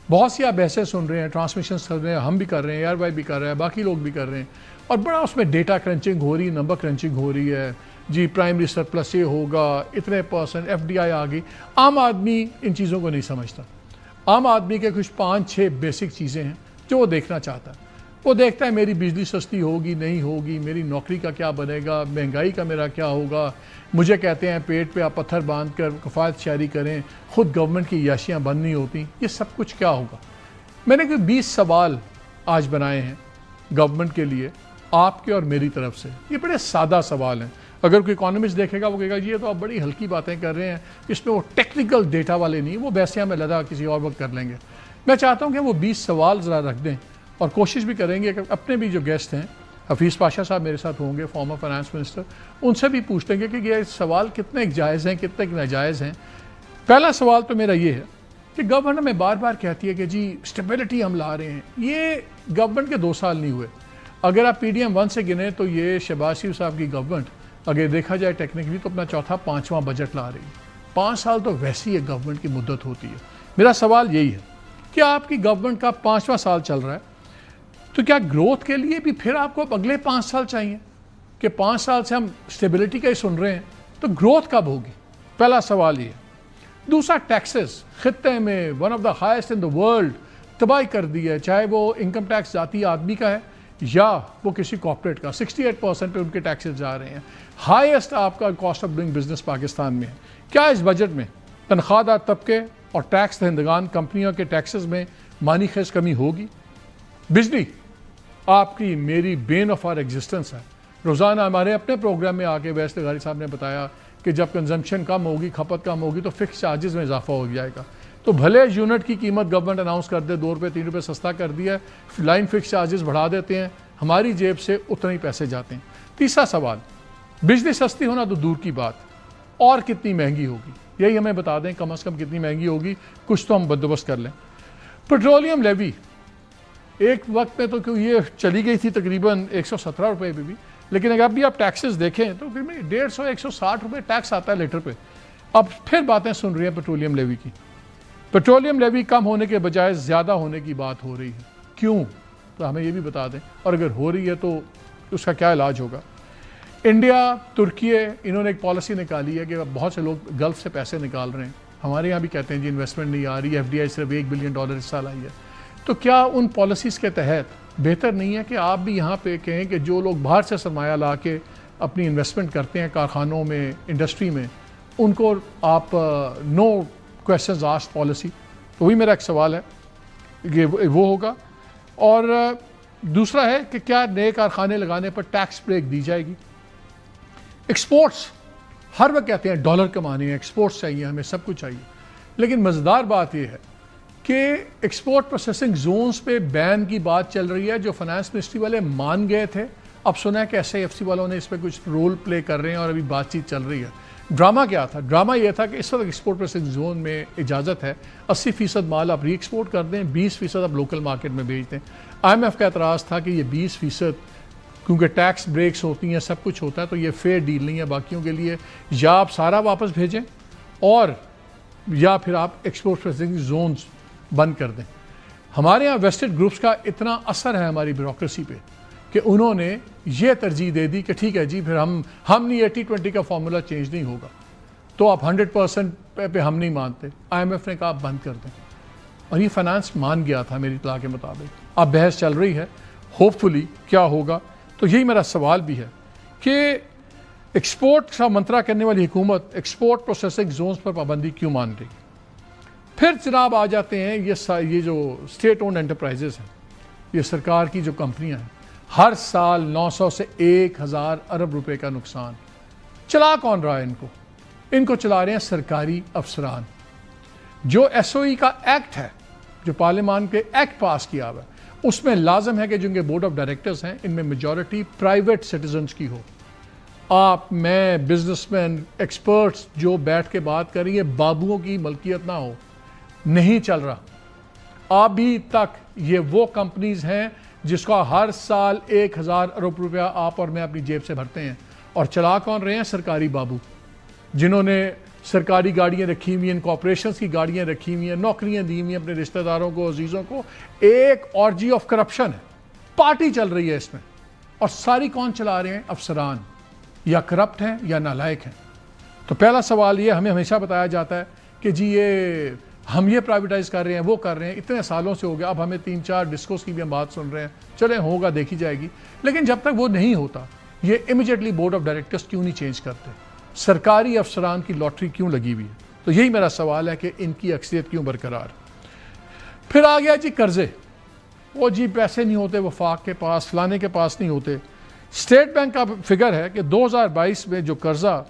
बहुत सी आप बहसें सुन रहे हैं, ट्रांसमिशन कर रहे हैं, हम भी कर रहे हैं, ARY भी कर रहे हैं, बाकी लोग भी कर रहे हैं, और बड़ा उसमें डेटा क्रंचिंग हो रही है, नंबर क्रंचिंग हो रही है जी, प्राइमरी सरप्लस ये होगा, इतने % FDI आ गई। आम आदमी इन चीज़ों को नहीं समझता। आम आदमी के कुछ 5-6 बेसिक चीज़ें हैं जो वो देखना चाहता है। वो देखता है मेरी बिजली सस्ती होगी नहीं होगी, मेरी नौकरी का क्या बनेगा, महंगाई का मेरा क्या होगा। मुझे कहते हैं पेट पे आप पत्थर बांध कर कफ़ायत शायरी करें, ख़ुद गवर्नमेंट की याशियाँ बंद नहीं होती, ये सब कुछ क्या होगा। मैंने कोई 20 सवाल आज बनाए हैं गवर्नमेंट के लिए, आपके और मेरी तरफ से। ये बड़े सादा सवाल हैं। अगर कोई इकोनॉमिस्ट देखेगा वो कहेगा ये तो आप बड़ी हल्की बातें कर रहे हैं, इसमें वो टेक्निकल डेटा वाले नहीं, वो वैसे हमें लगा किसी और वक्त कर लेंगे। मैं चाहता हूँ कि वो 20 सवाल ज़रा रख दें और कोशिश भी करेंगे कि अपने भी जो गेस्ट हैं, हफीज़ पाशा साहब मेरे साथ होंगे, फॉर्मर फाइनेंस मिनिस्टर, उनसे भी पूछ लेंगे कि ये सवाल कितने जायज़ हैं, कितने नाजायज़ हैं। पहला सवाल तो मेरा ये है कि गवर्नमेंट हमें बार बार कहती है कि जी स्टेबिलिटी हम ला रहे हैं। ये गवर्नमेंट के 2 साल नहीं हुए। अगर आप PDM 1 से गिने तो ये शहबाज शरीफ साहब की गवर्नमेंट, अगर देखा जाए टेक्निकली, तो अपना चौथा 5वां बजट ला रही है। 5 साल तो वैसी ही गवर्नमेंट की मुद्दत होती है। मेरा सवाल यही है कि आपकी गवर्नमेंट का 5वां साल चल रहा है, तो क्या ग्रोथ के लिए भी फिर आपको अगले 5 साल चाहिए? कि 5 साल से हम स्टेबिलिटी का ही सुन रहे हैं, तो ग्रोथ कब होगी? पहला सवाल ये। दूसरा, टैक्सेस खित्ते में one of the highest in the world तबाही कर दी है, चाहे वो इनकम टैक्स जाती आदमी का है या वो किसी कॉर्पोरेट का। 68% पे उनके टैक्सेस जा रहे हैं। हाईएस्ट आपका cost of doing business Pakistan में है। क्या इस बजट में तनख्वाहदार तबके और टैक्स दहिंदगान कंपनियों के टैक्सेस में मानी खेज कमी होगी? बिजली आपकी मेरी बेन ऑफ आर एग्जिस्टेंस है। रोज़ाना हमारे अपने प्रोग्राम में आके वैस लगारी साहब ने बताया कि जब कंजम्पशन कम होगी, खपत कम होगी, तो फिक्स चार्जेस में इजाफा हो जाएगा। तो भले यूनिट की कीमत गवर्नमेंट अनाउंस कर दे, 2 रुपये 3 रुपये सस्ता कर दिया, लाइन फिक्स चार्जेस बढ़ा देते हैं, हमारी जेब से उतने ही पैसे जाते हैं। तीसरा सवाल, बिजली सस्ती होना तो दूर की बात, और कितनी महंगी होगी, यही हमें बता दें कम से कम कितनी महंगी होगी, कुछ तो हम बंदोबस्त कर लें। पेट्रोलियम लेवी एक वक्त में तो क्यों ये चली गई थी तकरीबन 117 रुपये पे भी, लेकिन अगर अभी आप टैक्सेस देखें तो फिर 150-160 रुपये टैक्स आता है लीटर पे। अब फिर बातें सुन रही हैं पेट्रोलियम लेवी की। पेट्रोलियम लेवी कम होने के बजाय ज़्यादा होने की बात हो रही है, क्यों? तो हमें ये भी बता दें, और अगर हो रही है तो उसका क्या इलाज होगा। इंडिया, तुर्की, इन्होंने एक पॉलिसी निकाली है कि बहुत से लोग गल्फ़ से पैसे निकाल रहे हैं। हमारे यहाँ भी कहते हैं जी इन्वेस्टमेंट नहीं आ रही, FDI सिर्फ $1 बिलियन इस साल आई है। तो क्या उन पॉलिसीज़ के तहत बेहतर नहीं है कि आप भी यहाँ पे कहें कि जो लोग बाहर से सरमाया ला के अपनी इन्वेस्टमेंट करते हैं कारखानों में, इंडस्ट्री में, उनको आप नो क्वेश्चंस आस्क्ड पॉलिसी? तो वही मेरा एक सवाल है कि वो होगा। और दूसरा है कि क्या नए कारखाने लगाने पर टैक्स ब्रेक दी जाएगी? एक्सपोर्ट्स, हर वक्त कहते हैं डॉलर कमाने हैं, एक्सपोर्ट्स चाहिए हमें, सब कुछ चाहिए, लेकिन मज़ेदार बात यह है कि एक्सपोर्ट प्रोसेसिंग जोन्स पे बैन की बात चल रही है, जो फाइनेंस मिनिस्ट्री वाले मान गए थे। अब सुना है कि SIFC वालों ने इस पर कुछ रोल प्ले कर रहे हैं और अभी बातचीत चल रही है। ड्रामा क्या था? ड्रामा यह था कि इस वक्त एक्सपोर्ट प्रोसेसिंग जोन में इजाज़त है 80% माल आप री एक्सपोर्ट कर दें, 20% आप लोकल मार्केट में बेच दें। IMF का एतराज़ था कि ये 20%, क्योंकि टैक्स ब्रेक्स होती हैं, सब कुछ होता है, तो ये फेयर डील नहीं है बाकियों के लिए। या आप सारा वापस भेजें और या फिर आप एक्सपोर्ट प्रोसेसिंग जोन्स बंद कर दें। हमारे यहाँ वेस्टेड ग्रुप्स का इतना असर है हमारी ब्यूरोक्रेसी पे कि उन्होंने ये तरजीह दे दी कि ठीक है जी, फिर हम नहीं 80-20 का फार्मूला चेंज नहीं होगा, तो आप 100% पे हम नहीं मानते। IMF ने कहा आप बंद कर दें, और ये फाइनेंस मान गया था मेरी इत्तला के मुताबिक। अब बहस चल रही है, होपफुली क्या होगा। तो यही मेरा सवाल भी है कि एक्सपोर्ट का मंत्रा करने वाली हुकूमत एक्सपोर्ट प्रोसेसिंग जोन्स पर पाबंदी क्यों मान रही? फिर जनाब आ जाते हैं ये जो स्टेट ओन्ड एंटरप्राइजेस हैं, ये सरकार की जो कंपनियां हैं, हर साल 900 से 1000 अरब रुपए का नुकसान। चला कौन रहा है इनको? इनको चला रहे हैं सरकारी अफसरान। जो SOE का एक्ट है, जो पार्लियामान के एक्ट पास किया हुआ है, उसमें लाजम है कि जिनके बोर्ड ऑफ डायरेक्टर्स हैं, इनमें मेजॉरिटी प्राइवेट सिटीजन्स की हो। आप, मैं, बिजनेसमैन, एक्सपर्ट्स जो बैठ के बात कर रही है, बाबुओं की मलकियत ना हो। नहीं चल रहा। अभी तक ये वो कंपनीज हैं जिसका हर साल 1000 अरब रुपया आप और मैं अपनी जेब से भरते हैं, और चला कौन रहे हैं? सरकारी बाबू, जिन्होंने सरकारी गाड़ियाँ रखी हुई हैं, कॉरपोरेशंस की गाड़ियाँ रखी हुई हैं, नौकरियाँ दी हुई हैं अपने रिश्तेदारों को, अजीज़ों को। एक ऑर्जी ऑफ करप्शन है, पार्टी चल रही है इसमें, और सारी कौन चला रहे हैं? अफसरान, या करप्ट हैं या नालायक हैं। तो पहला सवाल ये हमें हमेशा बताया जाता है कि जी ये हम ये प्राइवेटाइज कर रहे हैं, वो कर रहे हैं, इतने सालों से हो गया, अब हमें 3-4 डिस्कोस की भी हम बात सुन रहे हैं, चले होगा, देखी जाएगी। लेकिन जब तक वो नहीं होता, ये इमीडिएटली बोर्ड ऑफ डायरेक्टर्स क्यों नहीं चेंज करते? सरकारी अफसरान की लॉटरी क्यों लगी हुई है? तो यही मेरा सवाल है कि इनकी अक्सरियत क्यों बरकरार। फिर आ गया जी कर्जे। वो जी पैसे नहीं होते वफाक के पास, फलाने के पास नहीं होते। स्टेट बैंक का फिगर है कि 2022 में जो कर्जा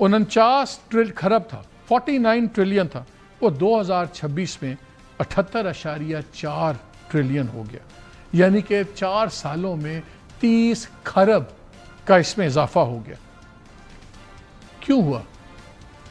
49 खरब था, 49 ट्रिलियन था, वो 2026 में 78.4 ट्रिलियन हो गया। यानी कि 4 सालों में 30 खरब का इसमें इजाफा हो गया। क्यों हुआ?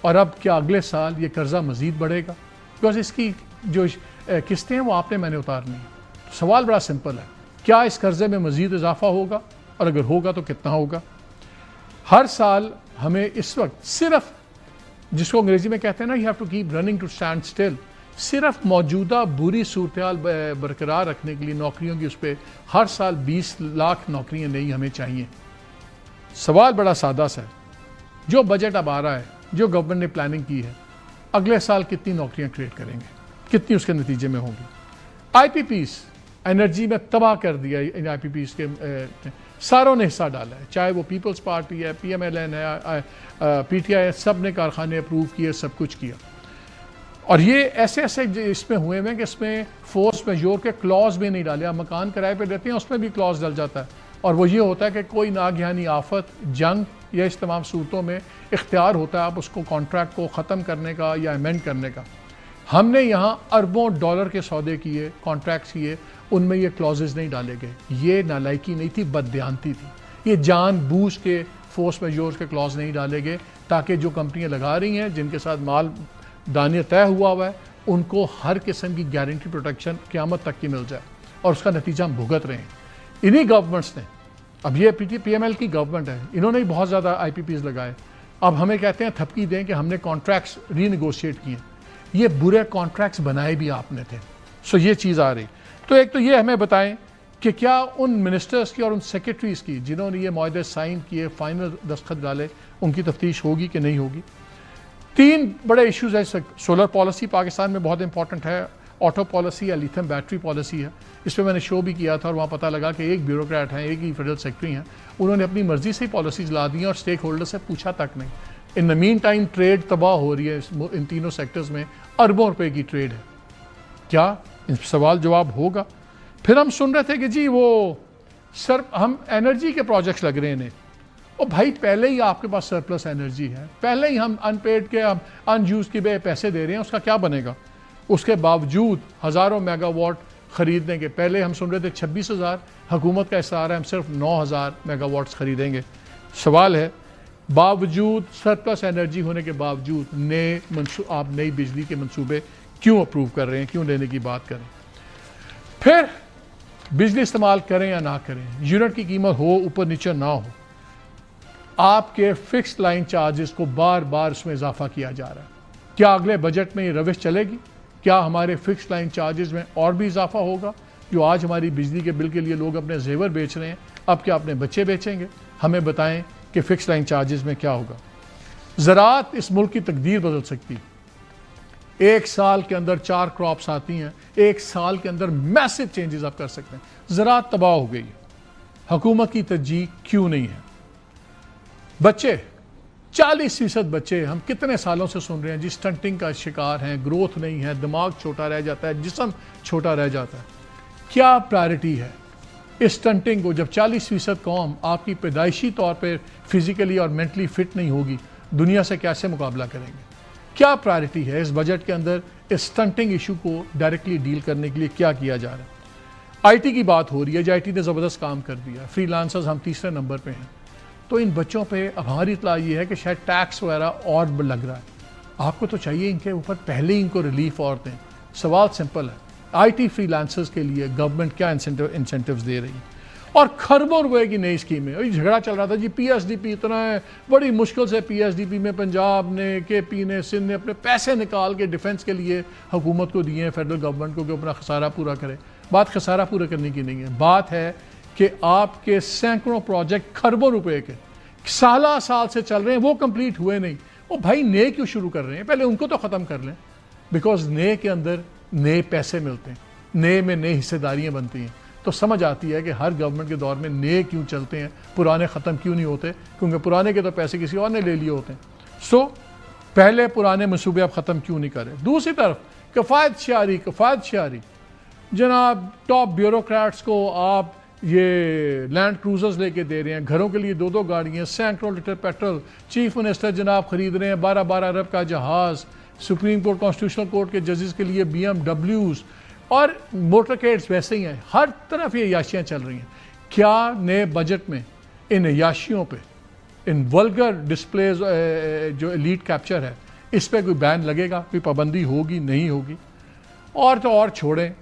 और अब क्या अगले साल ये कर्जा मजीद बढ़ेगा? बिकॉज इसकी जो किस्तें हैं वो आपने मैंने उतारनी है। सवाल बड़ा सिंपल है, क्या इस कर्जे में मजीद इजाफा होगा, और अगर होगा तो कितना होगा? हर साल हमें इस वक्त सिर्फ, जिसको अंग्रेजी में कहते हैं ना, you have to keep running to stand still, सिर्फ मौजूदा बुरी सूरत बरकरार रखने के लिए नौकरियों की उस पर हर साल 20 लाख नौकरियां नई हमें चाहिए। सवाल बड़ा सादा सा है, जो बजट अब आ रहा है, जो गवर्नमेंट ने प्लानिंग की है, अगले साल कितनी नौकरियां क्रिएट करेंगे, कितनी उसके नतीजे में होंगी? आईपीपीस एनर्जी में तबाह कर दिया। इन आईपीपीस के सारों ने हिस्सा डाला है, चाहे वो पीपल्स पार्टी है, पीएमएलएन है, पीटीआई है, सब ने कारखाने अप्रूव किए, सब कुछ किया। और ये ऐसे ऐसे इसमें हुए हैं कि इसमें फोर्स मेजोर के क्लॉज भी नहीं डाले। आप मकान किराए पे देते हैं, उसमें भी क्लॉज डल जाता है, और वो ये होता है कि कोई नागहानी आफत, जंग या इस तमाम सूरतों में इख्तियार होता है आप उसको कॉन्ट्रैक्ट को ख़त्म करने का या अमेंड करने का। हमने यहाँ अरबों डॉलर के सौदे किए, कॉन्ट्रैक्ट्स किए, उनमें ये क्लॉजेज नहीं डाले गए। ये नालायकी नहीं थी, बददियानती थी। ये जानबूझ के फोर्स मेजोर के क्लॉज नहीं डाले गए ताकि जो कंपनियाँ लगा रही हैं, जिनके साथ माल दानिया तय हुआ है, उनको हर किस्म की गारंटी प्रोटेक्शन क़यामत तक की मिल जाए, और उसका नतीजा हम भुगत रहे हैं। इन्हीं गवर्नमेंट्स ने, अब ये पीएमएल की गवर्नमेंट है, इन्होंने ही बहुत ज़्यादा आईपीपीज लगाए। अब हमें कहते हैं थपकी दें कि हमने कॉन्ट्रैक्ट्स रीनेगोशिएट किए। ये बुरे कॉन्ट्रैक्ट्स बनाए भी आपने थे। सो ये चीज़ आ रही। तो एक तो ये हमें बताएं कि क्या उन मिनिस्टर्स की और उन सेक्रेटरीज़ की जिन्होंने ये मुआहदे साइन किए, फाइनल दस्तखत डाले, उनकी तफ्तीश होगी कि नहीं होगी? 3 बड़े इश्यूज हैं। सोलर पॉलिसी पाकिस्तान में बहुत इंपॉर्टेंट है, ऑटो पॉलिसी या लिथियम बैटरी पॉलिसी है। इस पर मैंने शो भी किया था और वहाँ पता लगा कि एक ब्यूरोक्रेट हैं, एक ही फेडरल सेक्रेटरी हैं, उन्होंने अपनी मर्जी से ही पॉलिसीज ला दी हैं और स्टेक होल्डर से पूछा तक नहीं। In the mean time trade तबाह हो रही है इन तीनों सेक्टर्स में, अरबों रुपए की ट्रेड है। क्या इस सवाल जवाब होगा? फिर हम सुन रहे थे कि जी वो सर हम एनर्जी के प्रोजेक्ट्स लग रहे हैं। ओ भाई, पहले ही आपके पास सरप्लस एनर्जी है, पहले ही हम अनपेड के अनयूज के पैसे दे रहे हैं, उसका क्या बनेगा? उसके बावजूद हज़ारों मेगावाट ख़रीदने के, पहले हम सुन रहे थे 26,000, हुकूमत का इस्तारा है हम सिर्फ 9,000 मेगावाट्स ख़रीदेंगे। सवाल है, बावजूद सरप्लस एनर्जी होने के बावजूद आप नई बिजली के मंसूबे क्यों अप्रूव कर रहे हैं, क्यों लेने की बात करें? फिर बिजली इस्तेमाल करें या ना करें, यूनिट की कीमत हो ऊपर नीचे ना हो, आपके फिक्स लाइन चार्जेस को बार बार उसमें इजाफा किया जा रहा है। क्या अगले बजट में ये रविश चलेगी? क्या हमारे फिक्स लाइन चार्जेस में और भी इजाफा होगा? जो आज हमारी बिजली के बिल के लिए लोग अपने जेवर बेच रहे हैं, अब क्या अपने बच्चे बेचेंगे? हमें बताएं कि फिक्स लाइन चार्जेस में क्या होगा। ज़राअत इस मुल्क की तकदीर बदल सकती है। एक साल के अंदर 4 क्रॉप्स आती हैं, एक साल के अंदर मैसिव चेंजेस आप कर सकते हैं। ज़राअत तबाह हो गई है, हुकूमत की तरजीह क्यों नहीं है? बच्चे 40% बच्चे हम कितने सालों से सुन रहे हैं जी स्टंटिंग का शिकार हैं, ग्रोथ नहीं है, दिमाग छोटा रह जाता है, जिस्म छोटा रह जाता है। क्या प्रायोरिटी है इस स्टंटिंग को? जब 40% कौम आपकी पैदाइशी तौर पर फिजिकली और मेंटली फिट नहीं होगी, दुनिया से कैसे मुकाबला करेंगे? क्या प्रायोरिटी है इस बजट के अंदर इस स्टंटिंग इशू को डायरेक्टली डील करने के लिए? क्या किया जा रहा है? आईटी की बात हो रही है, जो आईटी ने ज़बरदस्त काम कर दिया, फ्रीलांसर्स हम 3रे नंबर पे हैं। तो इन बच्चों पे अब हमारी इतला ये है कि शायद टैक्स वगैरह और लग रहा है। आपको तो चाहिए इनके ऊपर पहले ही इनको रिलीफ और दें। सवाल सिंपल है, आईटी फ्रीलांसर्स के लिए गवर्नमेंट क्या इंसेंटिव्स दे रही है? और खरबों रुपए की नई स्कीमें। अभी झगड़ा चल रहा था जी पीएसडीपी इतना है, बड़ी मुश्किल से पीएसडीपी में पंजाब ने, केपी ने, सिंध ने अपने पैसे निकाल के डिफेंस के लिए हुकूमत को दिए हैं, फेडरल गवर्नमेंट को, कि अपना खसारा पूरा करे। बात खसारा पूरा करने की नहीं है, बात है कि आपके सैकड़ों प्रोजेक्ट खरबों रुपए के साल से चल रहे हैं, वो कंप्लीट हुए नहीं। वो भाई नए क्यों शुरू कर रहे हैं? पहले उनको तो ख़त्म कर लें, बिकॉज नए के अंदर नए पैसे मिलते हैं, नए में नई हिस्सेदारियाँ बनती हैं। तो समझ आती है कि हर गवर्नमेंट के दौर में नए क्यों चलते हैं, पुराने ख़त्म क्यों नहीं होते, क्योंकि पुराने के तो पैसे किसी और ने ले लिए होते हैं। सो पहले पुराने मंसूबे आप ख़त्म क्यों नहीं करें? दूसरी तरफ कफ़ायत शारी जनाब, टॉप ब्यूरोक्रेट्स को आप ये लैंड क्रूजर्स लेके दे रहे हैं, घरों के लिए 2-2 गाड़ियाँ, सैकड़ों लीटर पेट्रोल, चीफ मिनिस्टर जनाब ख़रीद रहे हैं 12-12 अरब का जहाज़, सुप्रीम कोर्ट, कॉन्स्टिट्यूशनल कोर्ट के जजेस के लिए BMWs, और मोटरकेड्स वैसे ही हैं। हर तरफ ये याशियाँ चल रही हैं। क्या नए बजट में इन याशियों पे, इन वल्गर डिस्प्लेज जो एलीट कैप्चर है, इस पे कोई बैन लगेगा, कोई पाबंदी होगी, नहीं होगी? और तो और छोड़ें,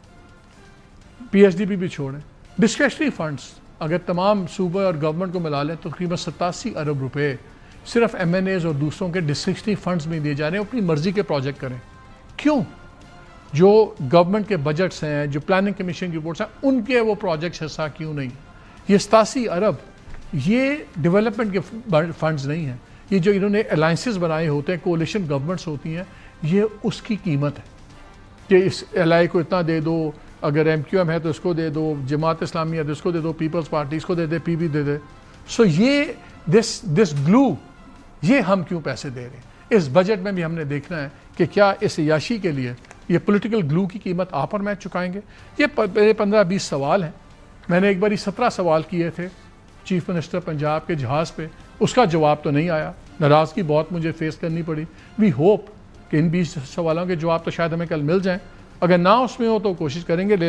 पीएसडीपी भी छोड़ें, डिस्क्रिशनरी फंड्स अगर तमाम सूबे और गवर्नमेंट को मिला लें तो तकरीबन 87 अरब रुपए सिर्फ MNAs और दूसरों के डिस्क्रिशनरी फंड्स में दिए जा रहे हैं। अपनी मर्जी के प्रोजेक्ट करें। क्यों? जो गवर्नमेंट के बजट्स हैं, जो प्लानिंग कमीशन की रिपोर्ट्स हैं, उनके वो प्रोजेक्ट्स हिस्सा क्यों नहीं? ये 87 अरब ये डेवलपमेंट के फंड्स नहीं हैं। ये जो इन्होंने अलाइंसेस बनाए होते हैं, कोalition गवर्नमेंट्स होती हैं, ये उसकी कीमत है कि इस LI को इतना दे दो, अगर MQM है तो इसको दे दो, जमात इस्लामी है तो इसको दे दो, पीपल्स पार्टी इसको दे दे, PB दे दे। सो ये दिस ग्लू, ये हम क्यों पैसे दे रहे हैं? इस बजट में भी हमने देखना है कि क्या इस याशी के लिए ये पॉलिटिकल ग्लू की कीमत आप और मैं चुकाएंगे? ये मेरे 15-20 सवाल हैं। मैंने एक बारी 17 सवाल किए थे चीफ मिनिस्टर पंजाब के जहाज़ पे, उसका जवाब तो नहीं आया, नाराज़गी बहुत मुझे फेस करनी पड़ी। वी होप कि इन 20 सवालों के जवाब तो शायद हमें कल मिल जाएं। अगर ना उसमें हो तो कोशिश करेंगे